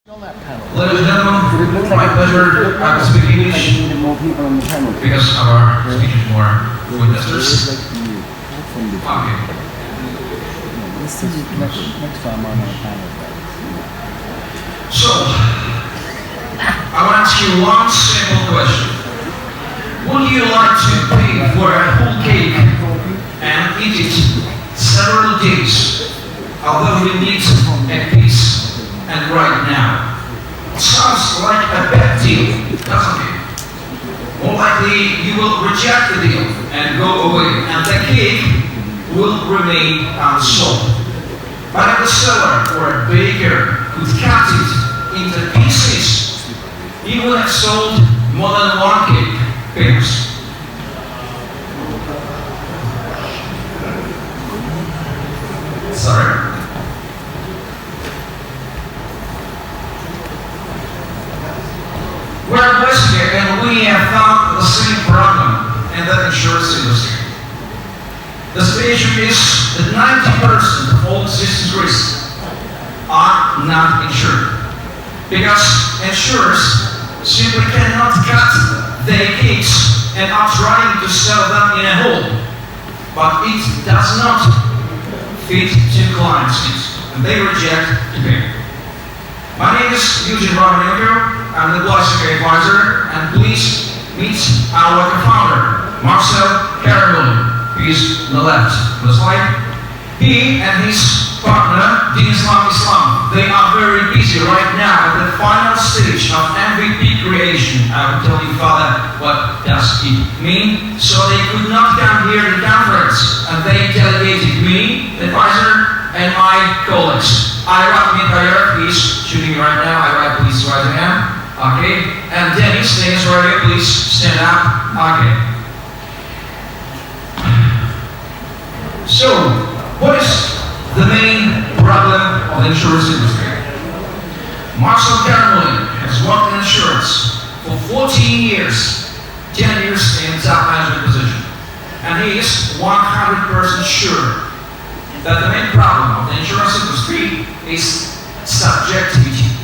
Ladies and gentlemen, it's my pleasure to speak English because our speech is more fluent testers. Okay. So, I want to ask you one simple question. Would you like to pay for a whole cake and eat it several days, although you need a piece and right now? It sounds like a bad deal, doesn't it? More likely you will reject the deal and go away, and the cake will remain unsold. But if the seller or a baker could cut it into pieces, he will have sold more than one cake. Pairs. Sorry. We're in Blicico and we have found the same problem in the insurance industry. The situation is that 90% of all existing risks are not insured because insurers simply cannot cut their cakes and are trying to sell them in a whole, but it does not fit to clients' needs and they reject to pay. My name is Evgeny Романенко. I'm the Blicico advisor, and please meet our co-founder, Marcel Caramel, who is on the left of the slide. He and his partner, Islam, they are very busy right now at the final stage of MVP creation. I will tell you further what does it mean. So they could not come here to the conference, and they delegated me, the advisor, and my colleagues. I recommend Baikal, please, shooting right now. I please raise your hand. Okay, and Dennis right here, please stand up. Okay. So, what is the main problem of the insurance industry? Marcel Caramel has worked in insurance for 14 years, 10 years in top management position, and he is 100% sure that the main problem of the insurance industry is subjectivity.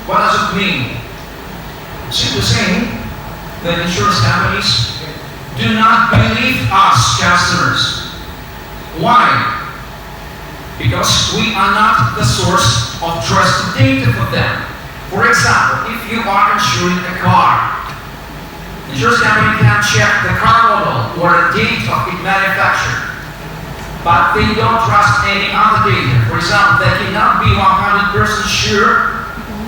What does it mean? Simply saying that insurance companies do not believe us customers. Why? Because we are not the source of trusted data for them. For example, if you are insuring a car, the insurance company can check the car model or the date of its manufacture, but they don't trust any other data. For example, they cannot be 100% sure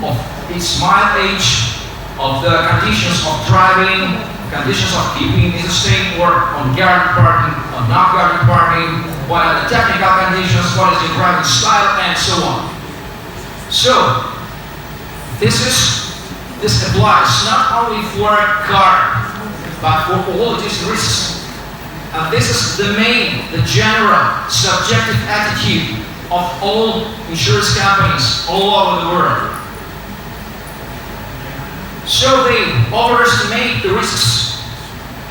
of its mileage, of the conditions of driving, conditions of keeping in the state, or on guarded parking, or not guarded parking, what are the technical conditions, what is the driving style, and so on. So, this applies not only for a car, but for all these risks. And this is the general subjective attitude of all insurance companies all over the world. So they overestimate the risks.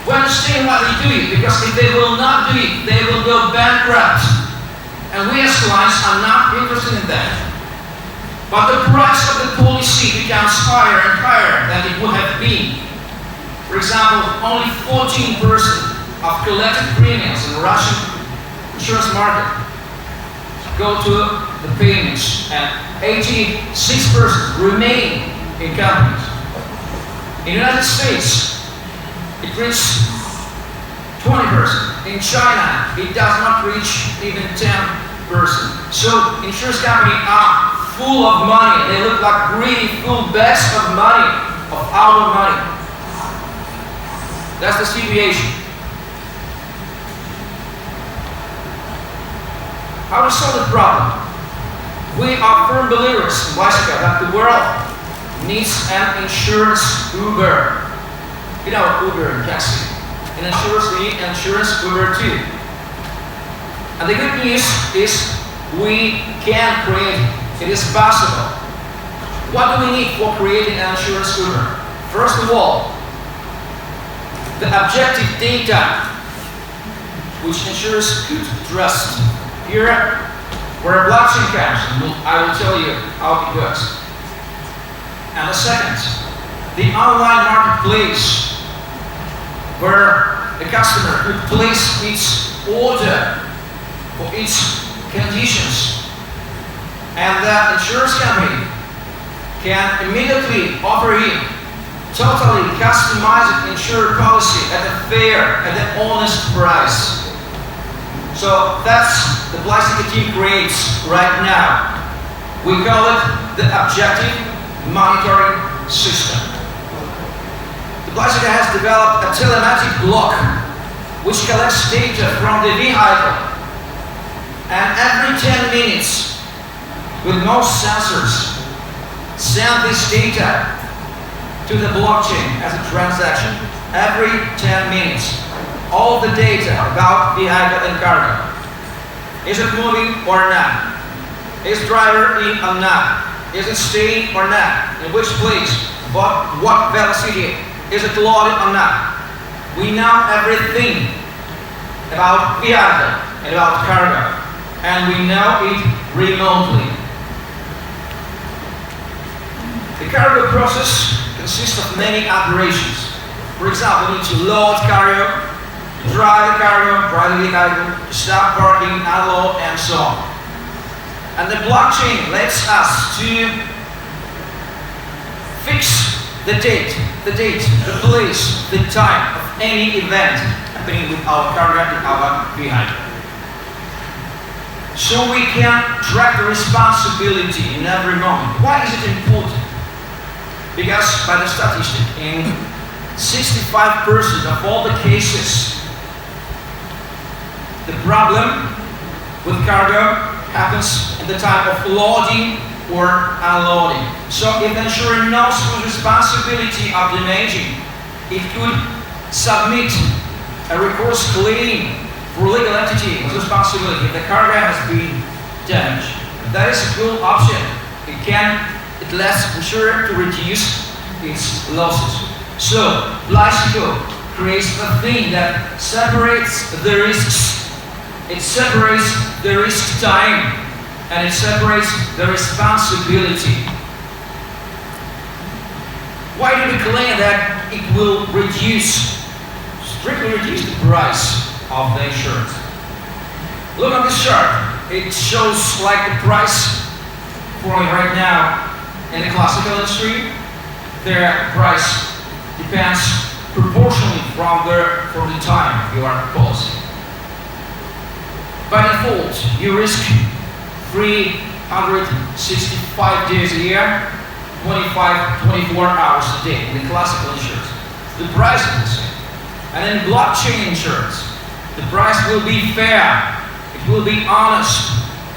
We understand why they do it, because if they will not do it, they will go bankrupt. And we as clients are not interested in that. But the price of the policy becomes higher and higher than it would have been. For example, only 14% of collected premiums in the Russian insurance market go to the payments, and 86% remain in companies. In the United States, it reaches 20%. In China, it does not reach even 10%. So insurance companies are full of money. They look like really full bags of money, of our money. That's the situation. How to solve the problem? We are firm believers in Blicico that the world needs an insurance Uber. You know, Uber and taxi. In insurance, we need insurance Uber too. And the good news is we can create it. It is possible. What do we need for creating an insurance Uber? First of all, the objective data which insurers could trust. Here, where a blockchain comes, and I will tell you how it works. And the second, the online marketplace, where the customer could place its order for its conditions, and the insurance company can immediately offer him totally customized insurance policy at a fair, at an honest price. So that's the Blicico team creates right now. We call it the objective monitoring system. The Blicico has developed a telematic block which collects data from the vehicle, and every 10 minutes, with most sensors, send this data to the blockchain as a transaction. Every 10 minutes, all the data about vehicle and cargo. Is it moving or not? Is driver in or not? Is it staying or not? In which place? What velocity? Is it loaded or not? We know everything about vehicle and about cargo, and we know it remotely. The cargo process consists of many operations. For example, we need to load cargo, drive the vehicle, stop parking, unload, and so on. And the blockchain lets us to fix the date, the place, the time of any event happening with our cargo and our vehicle. So we can track the responsibility in every moment. Why is it important? Because by the statistic, in 65% of all the cases, the problem with cargo happens at the time of loading or unloading. So if the insurer knows the responsibility of damaging, it could submit a recourse claim for legal entity with responsibility if the cargo has been damaged. That is a cool option. It lets the insurer to reduce its losses. So Blicico creates a thing that separates the risks. It separates the risk time, and it separates the responsibility. Why do we claim that it will strictly reduce the price of the insurance? Look at this chart. It shows like the price for right now in the classical industry. Their price depends proportionally from the time of your policy. By default, you risk 365 days a year, 24 hours a day in the classical insurance. The price is the same. And in blockchain insurance, the price will be fair. It will be honest,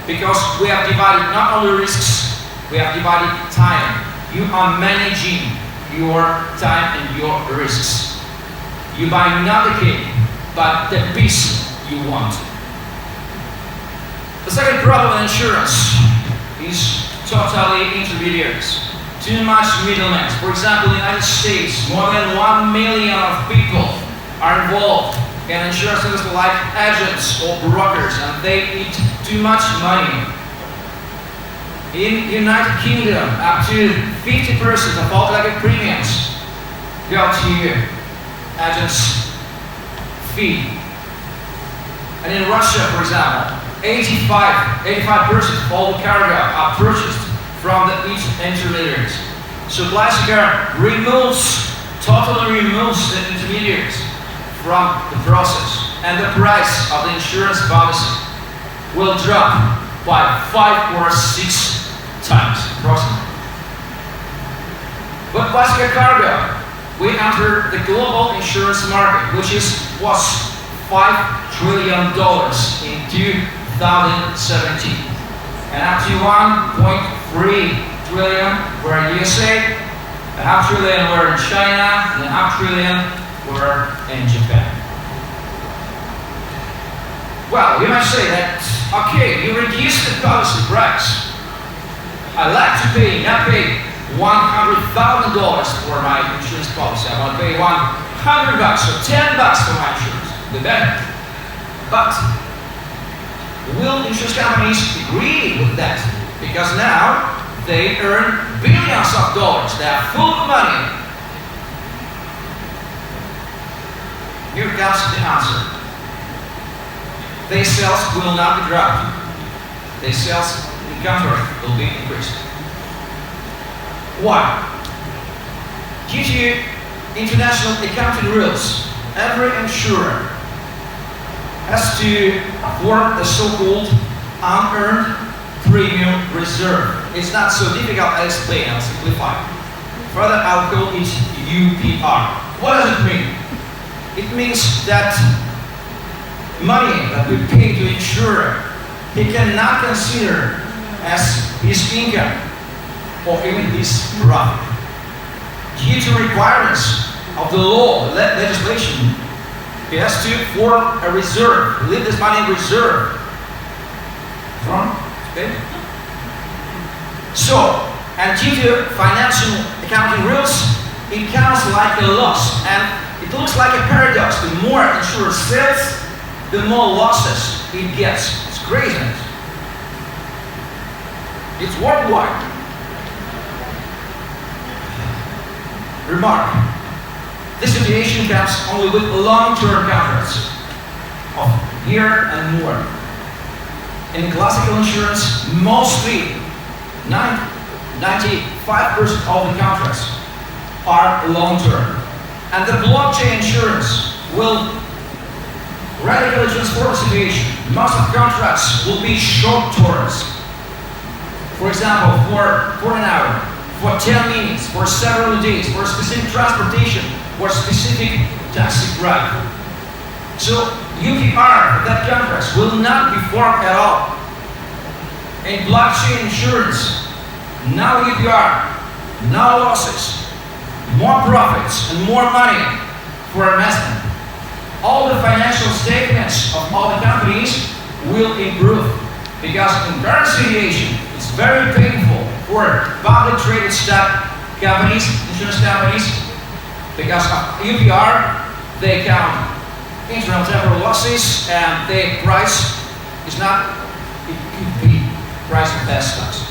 because we have divided not only risks, we have divided time. You are managing your time and your risks. You buy not the cake, but the piece you want. The second problem in insurance is totally intermediaries. Too much middlemen. For example, in the United States, more than 1 million of people are involved in insurance services like agents or brokers, and they eat too much money. In United Kingdom, up to 50% of all collected premiums go to agents' fee. And in Russia, for example, 85% of all the cargo are purchased from the intermediaries. So Blicico totally removes the intermediaries from the process, and the price of the insurance policy will drop by 5 or 6 times approximately. With Blicico Cargo, we entered the global insurance market, which was $5 trillion in 2017, and up to 1.3 trillion were in USA, a half trillion were in China, and a half trillion were in Japan. Well, you might say that, okay, you reduce the policy price. I like to not pay $100,000 for my insurance policy. I want to pay $100 or $10 for my insurance. The better. But will insurance companies agree with that? Because now They earn billions of dollars. They are full of money. Here comes the answer. Their sales will not be dropped. Their sales, in contrary, will be increased. Why? Due to international accounting rules, every insurer has to form a so-called unearned premium reserve. It's not so difficult. I'll explain. I'll simplify. Further, I'll call it UPR. What does it mean? It means that money that we pay to insurer, he cannot consider as his income or even his profit. Due to requirements of the law, legislation, he has to form a reserve, leave this money in reserve. So, and due to financial accounting rules, it counts like a loss, and it looks like a paradox. The more insurer sells, the more losses it gets. It's craziness. It's worldwide. Remark. This situation comes only with long-term contracts of a year and more. In classical insurance, mostly 95% of the contracts are long-term. And the blockchain insurance will radically transform the situation. Most of contracts will be short terms. For example, for an hour, for 10 minutes, for several days, for specific transportation, for specific taxi ride. So UPR, that contracts, will not be formed at all. In blockchain insurance, now UPR, now losses, more profits and more money for investment. All the financial statements of all the companies will improve, because in current situation it's very painful for public traded stock companies, insurance companies, because of UPR they count internal temporal losses and their price is not, it could be price of their stocks.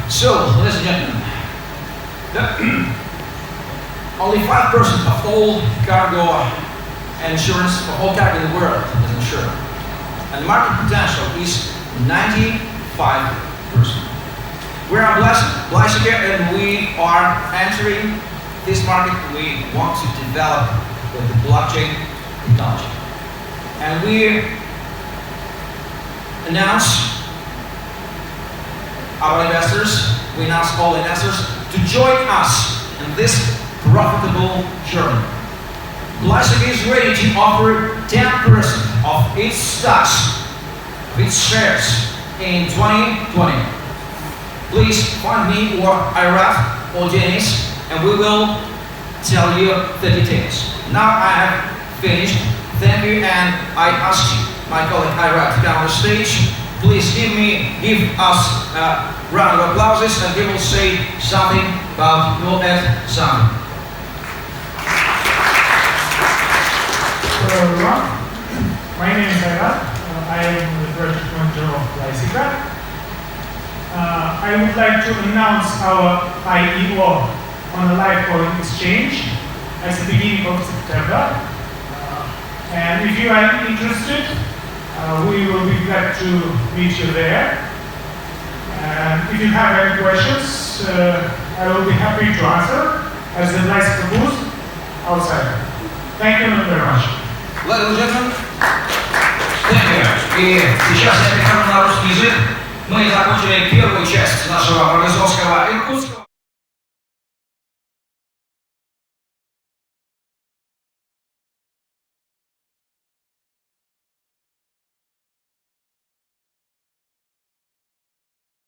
So, ladies and gentlemen, only 5% of all cargo insurance for all cargo in the world is insured. And the market potential is 95%. We are Blicico and we are entering this market. We want to develop with the blockchain technology. And we announce our investors, we announce all investors to join us in this profitable journey. Blicico is ready to offer 10% of its stocks, of its shares in 2020. Please find me or Irat or Dennis and we will tell you the details. Now I have finished. Thank you, and I ask my colleague Irat to come on the stage. Please give us a round of applause and he will say something about, will add something. Hello everyone, my name is Baikal. I am the project manager of Blicico. I would like to announce our IEO on the live coin exchange at the beginning of September. And if you are interested, we will be glad to meet you there. And if you have any questions, I will be happy to answer as the Blicico booth outside. Thank you very much. Ladies and gentlemen, thank you. И сейчас я перехожу на русский язык. Мы закончили первую часть нашего организационного Иркутского.